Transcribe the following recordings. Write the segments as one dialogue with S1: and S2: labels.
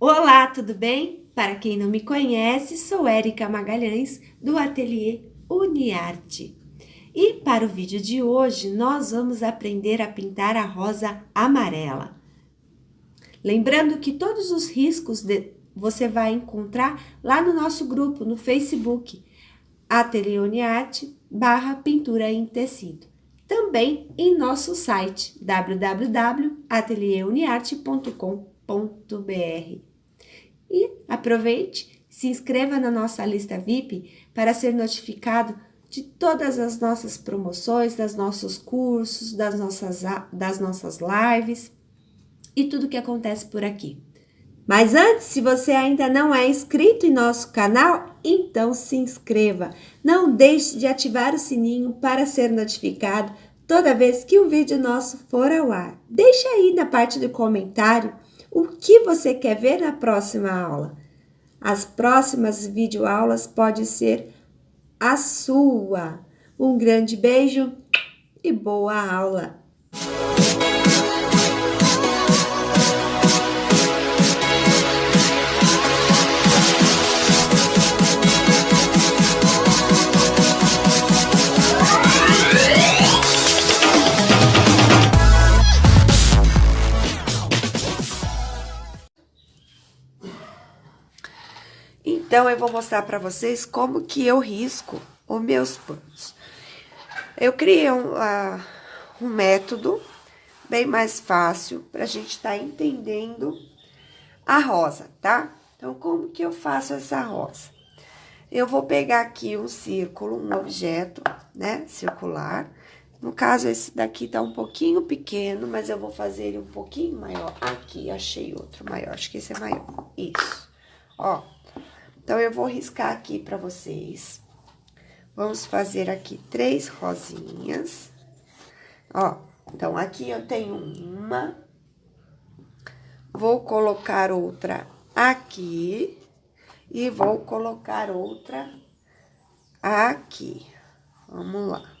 S1: Olá, tudo bem? Para quem não me conhece, sou Érica Magalhães, do ateliê Uniarte. E para o vídeo de hoje, nós vamos aprender a pintar a rosa amarela. Lembrando que todos os riscos você vai encontrar lá no nosso grupo, no Facebook, Ateliê Uniarte /pintura em tecido. Também em nosso site, www.atelieuniarte.com.br. E aproveite, se inscreva na nossa lista VIP para ser notificado de todas as nossas promoções, dos nossos cursos, das nossas lives e tudo que acontece por aqui. Mas antes, se você ainda não é inscrito em nosso canal, então se inscreva. Não deixe de ativar o sininho para ser notificado toda vez que um vídeo nosso for ao ar. Deixe aí na parte do comentário o que você quer ver na próxima aula. As próximas videoaulas podem ser a sua. Um grande beijo e boa aula! Então, eu vou mostrar para vocês como que eu risco os meus panos. Eu criei um método bem mais fácil para a gente estar entendendo a rosa, tá? Então, como que eu faço essa rosa? Eu vou pegar aqui um círculo, um objeto, né, circular. No caso, esse daqui tá um pouquinho pequeno, mas eu vou fazer ele um pouquinho maior. Aqui, achei outro maior, acho que esse é maior. Isso, ó. Então, eu vou riscar aqui pra vocês. Vamos fazer aqui 3 rosinhas. Ó, então, aqui eu tenho uma. Vou colocar outra aqui. E vou colocar outra aqui. Vamos lá.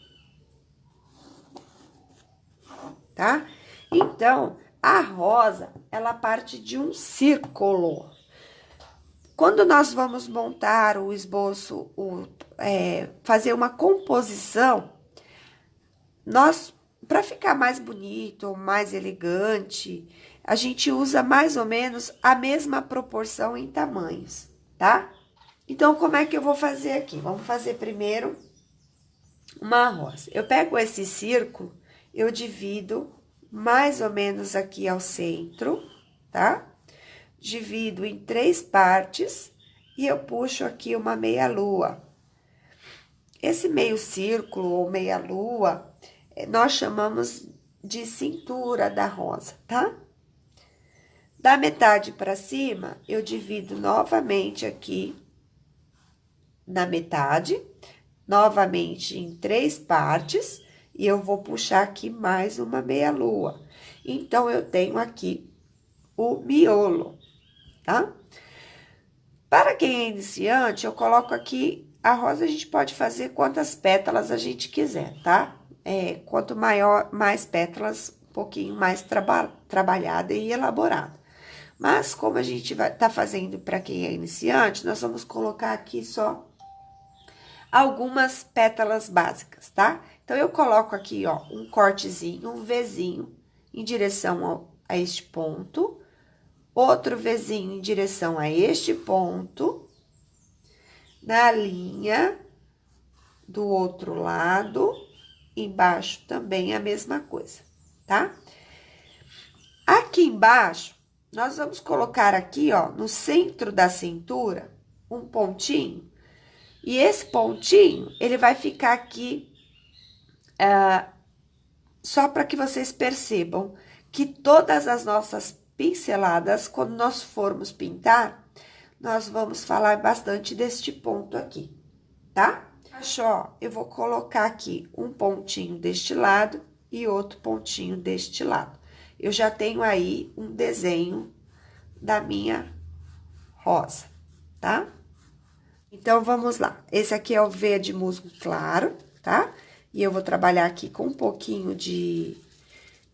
S1: Tá? Então, a rosa, ela parte de um círculo. Quando nós vamos montar o esboço, fazer uma composição, para ficar mais bonito, mais elegante, a gente usa mais ou menos a mesma proporção em tamanhos, tá? Então, como é que eu vou fazer aqui? Vamos fazer primeiro uma rosa. Eu pego esse círculo, eu divido mais ou menos aqui ao centro, tá? Divido em 3 partes e eu puxo aqui uma meia-lua. Esse meio círculo ou meia-lua, nós chamamos de cintura da rosa, tá? Da metade para cima, eu divido novamente aqui na metade, novamente em 3 partes, e eu vou puxar aqui mais uma meia-lua. Então, eu tenho aqui o miolo, tá? Para quem é iniciante, eu coloco aqui, a rosa a gente pode fazer quantas pétalas a gente quiser, tá? Quanto maior, mais pétalas, um pouquinho mais trabalhada e elaborada. Mas, como a gente tá fazendo para quem é iniciante, nós vamos colocar aqui só algumas pétalas básicas, tá? Então, eu coloco aqui, ó, um cortezinho, um Vzinho em direção a este ponto, outro Vzinho em direção a este ponto, na linha do outro lado, embaixo também a mesma coisa, tá? Aqui embaixo, nós vamos colocar aqui, ó, no centro da cintura, um pontinho, e esse pontinho, ele vai ficar aqui, só para que vocês percebam que todas as nossas pinceladas, quando nós formos pintar, nós vamos falar bastante deste ponto aqui, tá? Ó, eu vou colocar aqui um pontinho deste lado e outro pontinho deste lado. Eu já tenho aí um desenho da minha rosa, tá? Então, vamos lá. Esse aqui é o verde musgo claro, tá? E eu vou trabalhar aqui com um pouquinho de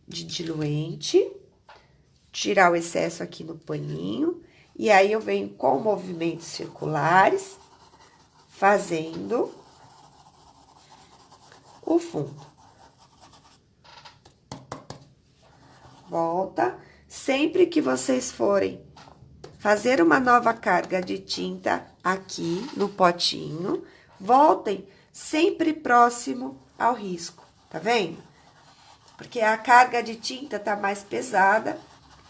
S1: diluente, tirar o excesso aqui no paninho E aí, eu venho com movimentos circulares, fazendo o fundo. Volta. Sempre que vocês forem fazer uma nova carga de tinta aqui no potinho, voltem sempre próximo ao risco, tá vendo? Porque a carga de tinta tá mais pesada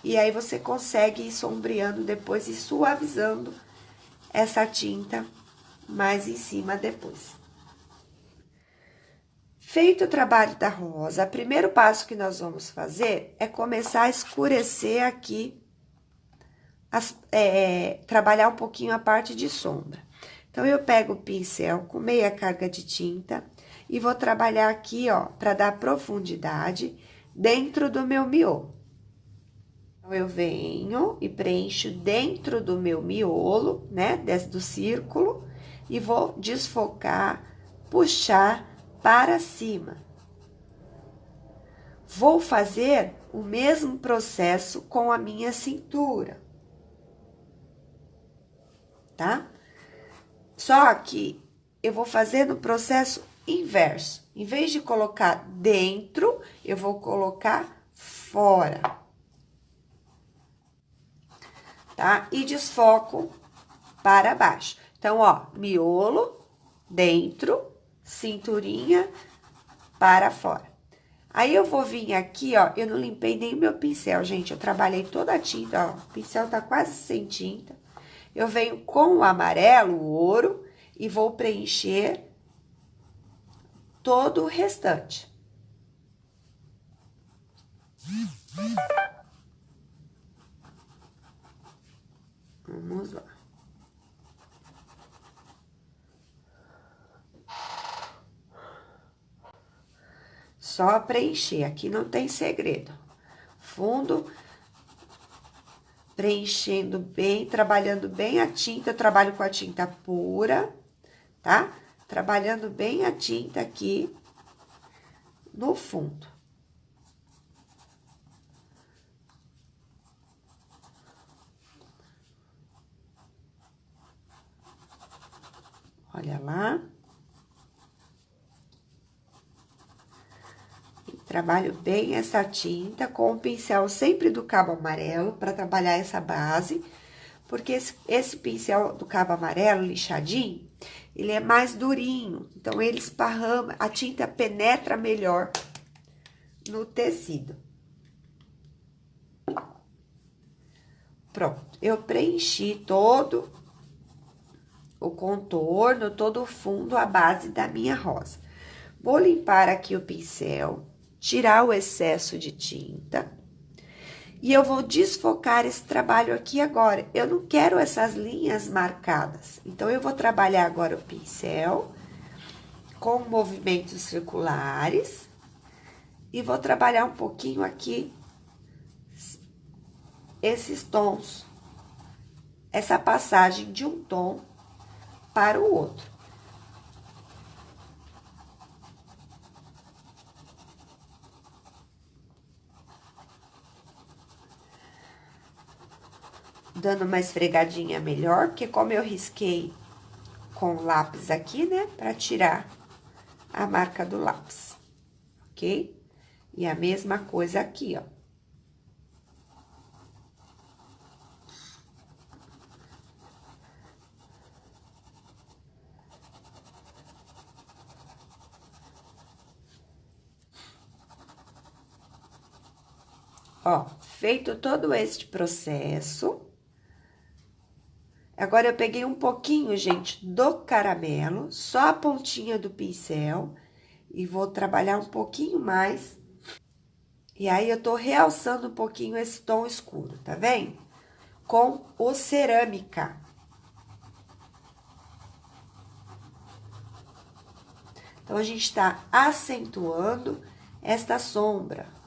S1: e aí você consegue ir sombreando depois e suavizando essa tinta mais em cima depois. Feito o trabalho da rosa, o primeiro passo que nós vamos fazer é começar a escurecer aqui, trabalhar um pouquinho a parte de sombra. Então, eu pego o pincel com meia carga de tinta e vou trabalhar aqui, ó, para dar profundidade dentro do meu miolo. Então, eu venho e preencho dentro do meu miolo, né, do círculo, e vou desfocar, puxar para cima. Vou fazer o mesmo processo com a minha cintura, tá? Só que eu vou fazer no processo inverso. Em vez de colocar dentro, eu vou colocar fora, tá? E desfoco para baixo. Então, ó, miolo, dentro, cinturinha, para fora. Aí, eu vou vir aqui, ó, eu não limpei nem o meu pincel, gente. Eu trabalhei toda a tinta, ó, o pincel tá quase sem tinta. Eu venho com o amarelo, o ouro, e vou preencher todo o restante. Vamos lá. Só preencher, aqui não tem segredo. Fundo, preenchendo bem, trabalhando bem a tinta. Eu trabalho com a tinta pura, tá? Trabalhando bem a tinta aqui no fundo. Olha lá. Trabalho bem essa tinta com o pincel sempre do cabo amarelo para trabalhar essa base, porque esse pincel do cabo amarelo lixadinho, ele é mais durinho, então ele esparrama, a tinta penetra melhor no tecido. Pronto, eu preenchi todo o contorno, todo o fundo, a base da minha rosa. Vou limpar aqui o pincel, tirar o excesso de tinta. E eu vou desfocar esse trabalho aqui agora. Eu não quero essas linhas marcadas. Então, eu vou trabalhar agora o pincel com movimentos circulares. E vou trabalhar um pouquinho aqui esses tons. Essa passagem de um tom para o outro. Dando uma esfregadinha melhor, porque como eu risquei com o lápis aqui, né, pra tirar a marca do lápis, ok? E a mesma coisa aqui, ó. Ó, feito todo este processo, agora eu peguei um pouquinho, gente, do caramelo, só a pontinha do pincel, e vou trabalhar um pouquinho mais. E aí, eu tô realçando um pouquinho esse tom escuro, tá vendo? Com o cerâmica. Então, a gente tá acentuando esta sombra.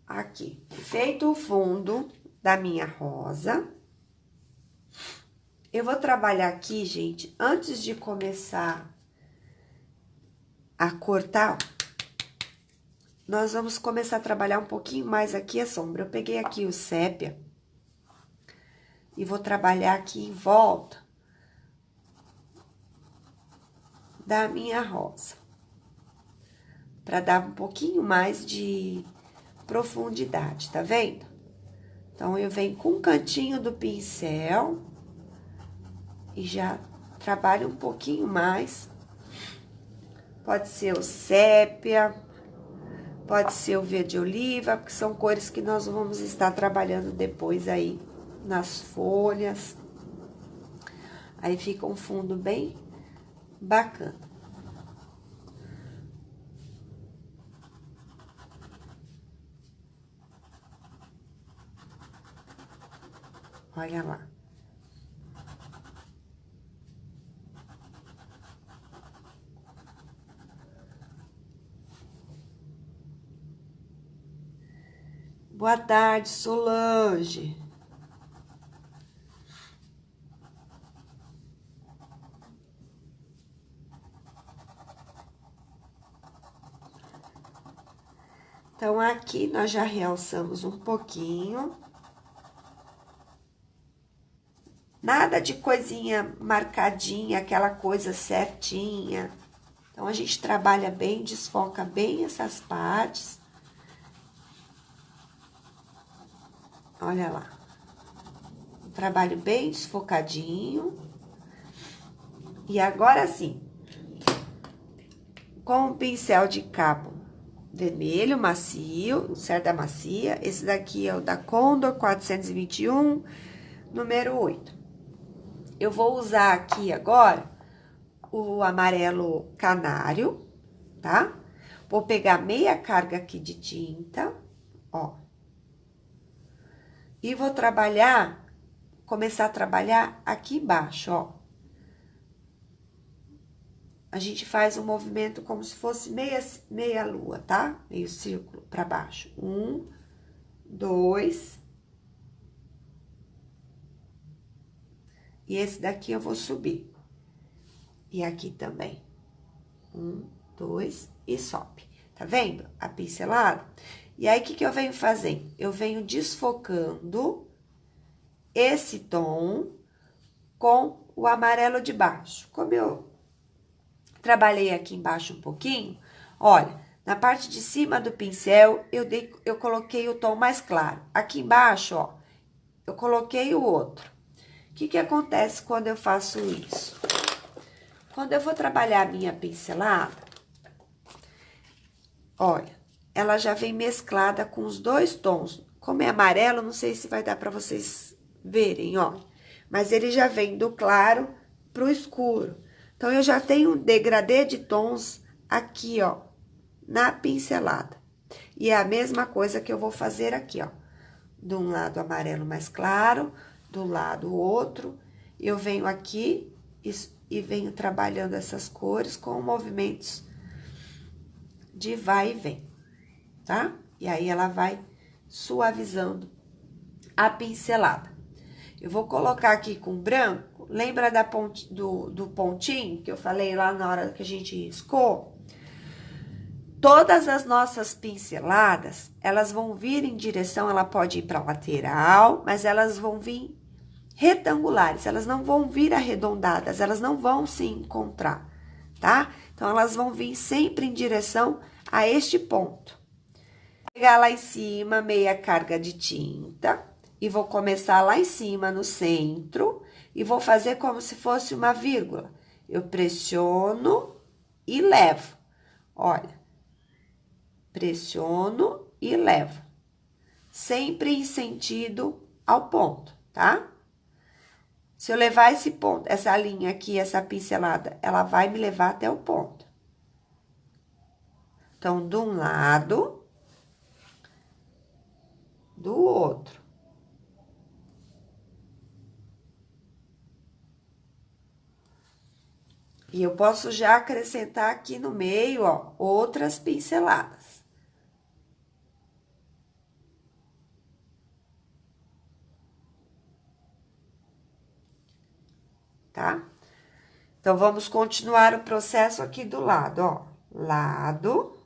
S1: Aqui, feito o fundo da minha rosa, eu vou trabalhar aqui, gente, antes de começar a cortar, nós vamos começar a trabalhar um pouquinho mais aqui a sombra. Eu peguei aqui o sépia e vou trabalhar aqui em volta da minha rosa, para dar um pouquinho mais de profundidade, tá vendo? Então, eu venho com um cantinho do pincel e já trabalho um pouquinho mais. Pode ser o sépia, pode ser o verde oliva, porque são cores que nós vamos estar trabalhando depois aí nas folhas. Aí fica um fundo bem bacana. Olha lá. Boa tarde, Solange. Então, aqui nós já realçamos um pouquinho. Nada de coisinha marcadinha, aquela coisa certinha. Então, a gente trabalha bem, desfoca bem essas partes. Olha lá. Um trabalho bem desfocadinho. E agora sim, com o pincel de cabo vermelho, macio, cerda macia. Esse daqui é o da Condor 421, número 8. Eu vou usar aqui agora o amarelo canário, tá? Vou pegar meia carga aqui de tinta, ó. E vou trabalhar, começar a trabalhar aqui embaixo, ó. A gente faz um movimento como se fosse meia lua, tá? Meio círculo pra baixo. 1, 2. E esse daqui eu vou subir. E aqui também. 1, 2 e sobe. Tá vendo? A pincelada. E aí, o que eu venho fazendo? Eu venho desfocando esse tom com o amarelo de baixo. Como eu trabalhei aqui embaixo um pouquinho, olha, na parte de cima do pincel, eu coloquei o tom mais claro. Aqui embaixo, ó, eu coloquei o outro. O que acontece quando eu faço isso? Quando eu vou trabalhar a minha pincelada, olha, ela já vem mesclada com os dois tons. Como é amarelo, não sei se vai dar pra vocês verem, ó. Mas ele já vem do claro pro escuro. Então, eu já tenho um degradê de tons aqui, ó, na pincelada. E é a mesma coisa que eu vou fazer aqui, ó. De um lado amarelo mais claro, do lado outro. Eu venho aqui e venho trabalhando essas cores com movimentos de vai e vem, tá? E aí, ela vai suavizando a pincelada. Eu vou colocar aqui com branco. Lembra do pontinho que eu falei lá na hora que a gente riscou? Todas as nossas pinceladas, elas vão vir em direção, ela pode ir para lateral, mas elas vão vir retangulares, elas não vão vir arredondadas, elas não vão se encontrar, tá? Então, elas vão vir sempre em direção a este ponto. Vou pegar lá em cima meia carga de tinta e vou começar lá em cima no centro e vou fazer como se fosse uma vírgula. Eu pressiono e levo. Olha, pressiono e levo. Sempre em sentido ao ponto, tá? Se eu levar esse ponto, essa linha aqui, essa pincelada, ela vai me levar até o ponto. Então, de um lado, do outro. E eu posso já acrescentar aqui no meio, ó, outras pinceladas. Tá? Então, vamos continuar o processo aqui do lado, ó. Lado.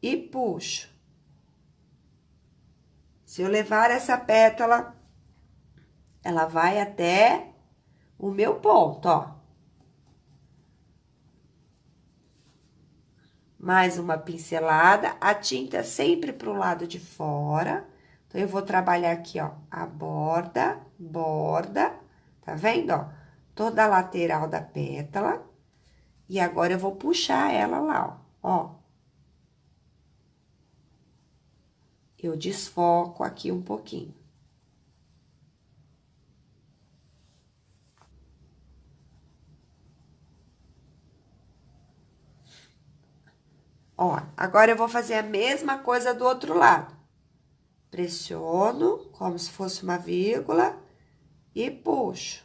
S1: e puxo. Se eu levar essa pétala, ela vai até o meu ponto, ó. Mais uma pincelada, a tinta sempre pro lado de fora. Então, eu vou trabalhar aqui, ó, a borda, tá vendo, ó? Toda a lateral da pétala. E agora, eu vou puxar ela lá, ó. Eu desfoco aqui um pouquinho. Ó, agora eu vou fazer a mesma coisa do outro lado. Pressiono, como se fosse uma vírgula, e puxo.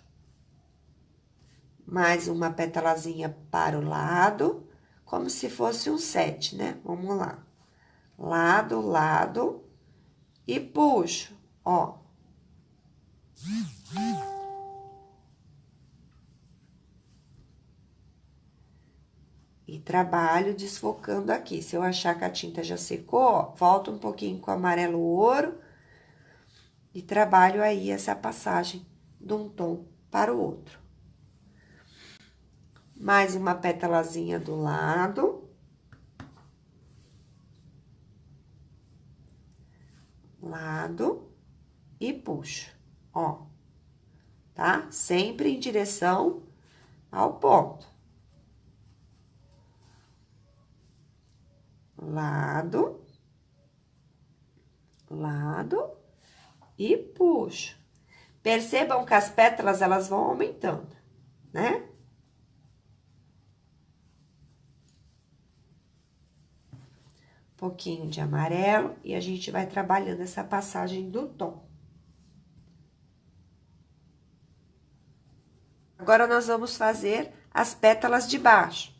S1: Mais uma pétalazinha para o lado, como se fosse um 7, né? Vamos lá. Lado, lado, e puxo, ó. E trabalho desfocando aqui. Se eu achar que a tinta já secou, ó, volto um pouquinho com o amarelo ouro e trabalho aí essa passagem de um tom para o outro. Mais uma pétalazinha do lado. Lado e puxo, ó, tá? Sempre em direção ao ponto. Lado, lado e puxo. Percebam que as pétalas, elas vão aumentando, né? Um pouquinho de amarelo e a gente vai trabalhando essa passagem do tom. Agora, nós vamos fazer as pétalas de baixo.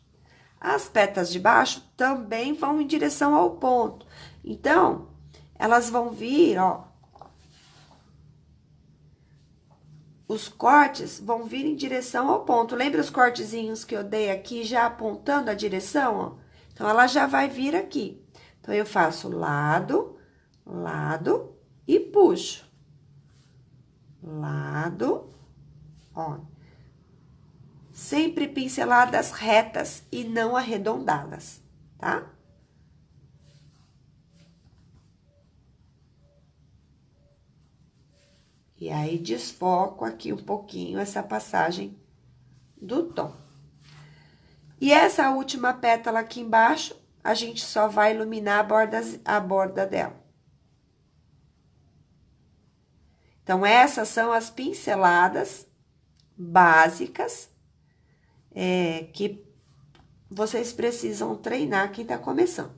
S1: As pétalas de baixo também vão em direção ao ponto. Então, elas vão vir, ó. Os cortes vão vir em direção ao ponto. Lembra os cortezinhos que eu dei aqui já apontando a direção, ó? Então, ela já vai vir aqui. Então, eu faço lado, lado e puxo. Lado, ó. Sempre pinceladas retas e não arredondadas, tá? E aí, desfoco aqui um pouquinho essa passagem do tom. E essa última pétala aqui embaixo, a gente só vai iluminar a borda dela. Então, essas são as pinceladas básicas que vocês precisam treinar quem tá começando.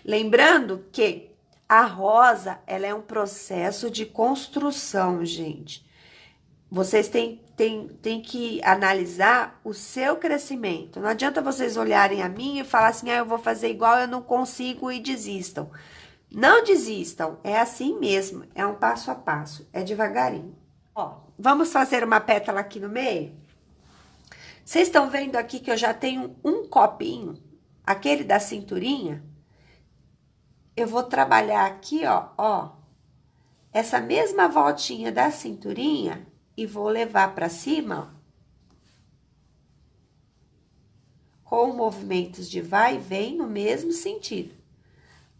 S1: Lembrando que a rosa, ela é um processo de construção, gente. Vocês têm que analisar o seu crescimento. Não adianta vocês olharem a mim e falar assim, ah, eu vou fazer igual, eu não consigo e desistam. Não desistam, é assim mesmo, é um passo a passo, é devagarinho. Ó, vamos fazer uma pétala aqui no meio? Vocês estão vendo aqui que eu já tenho um copinho, aquele da cinturinha? Eu vou trabalhar aqui, ó, essa mesma voltinha da cinturinha e vou levar pra cima, ó, com movimentos de vai e vem no mesmo sentido.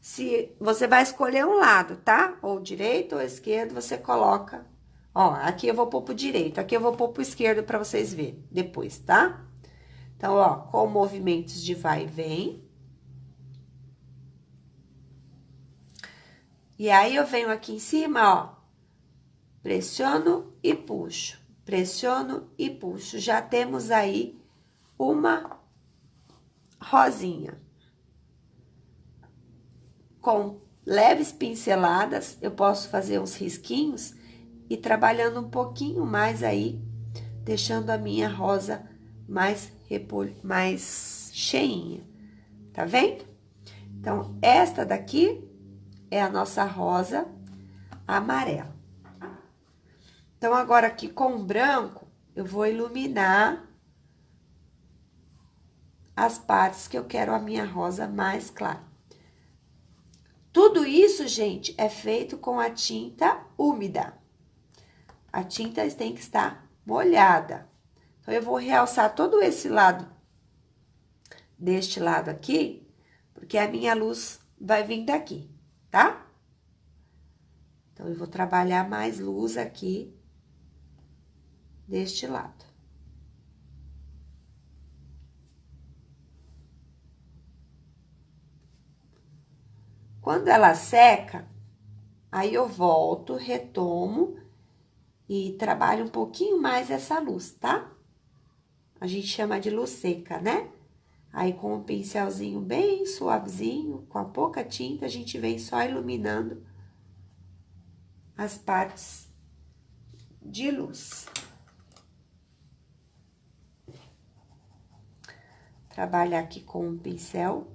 S1: Se você vai escolher um lado, tá? Ou direito ou esquerdo, você coloca. Ó, aqui eu vou pôr pro direito, aqui eu vou pôr pro esquerdo pra vocês verem depois, tá? Então, ó, com movimentos de vai e vem. E aí, eu venho aqui em cima, ó, pressiono e puxo, pressiono e puxo. Já temos aí uma rosinha. Com leves pinceladas, eu posso fazer uns risquinhos e trabalhando um pouquinho mais aí, deixando a minha rosa mais cheinha, tá vendo? Então, esta daqui é a nossa rosa amarela. Então, agora aqui com o branco, eu vou iluminar as partes que eu quero a minha rosa mais clara. Tudo isso, gente, é feito com a tinta úmida. A tinta tem que estar molhada. Então, eu vou realçar todo esse lado, deste lado aqui, porque a minha luz vai vir daqui, tá? Então, eu vou trabalhar mais luz aqui, deste lado. Quando ela seca, aí eu volto, retomo e trabalho um pouquinho mais essa luz, tá? A gente chama de luz seca, né? Aí, com um pincelzinho bem suavezinho, com a pouca tinta, a gente vem só iluminando as partes de luz. Trabalhar aqui com um pincel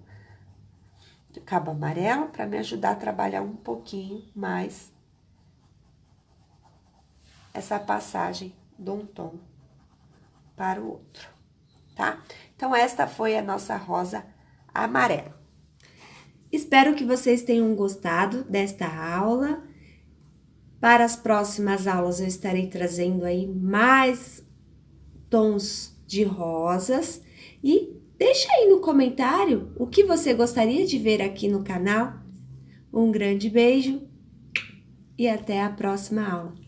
S1: de cabo amarelo para me ajudar a trabalhar um pouquinho mais essa passagem de um tom para o outro, tá? Então, esta foi a nossa rosa amarela. Espero que vocês tenham gostado desta aula. Para as próximas aulas, eu estarei trazendo aí mais tons de rosas. E deixa aí no comentário o que você gostaria de ver aqui no canal. Um grande beijo e até a próxima aula.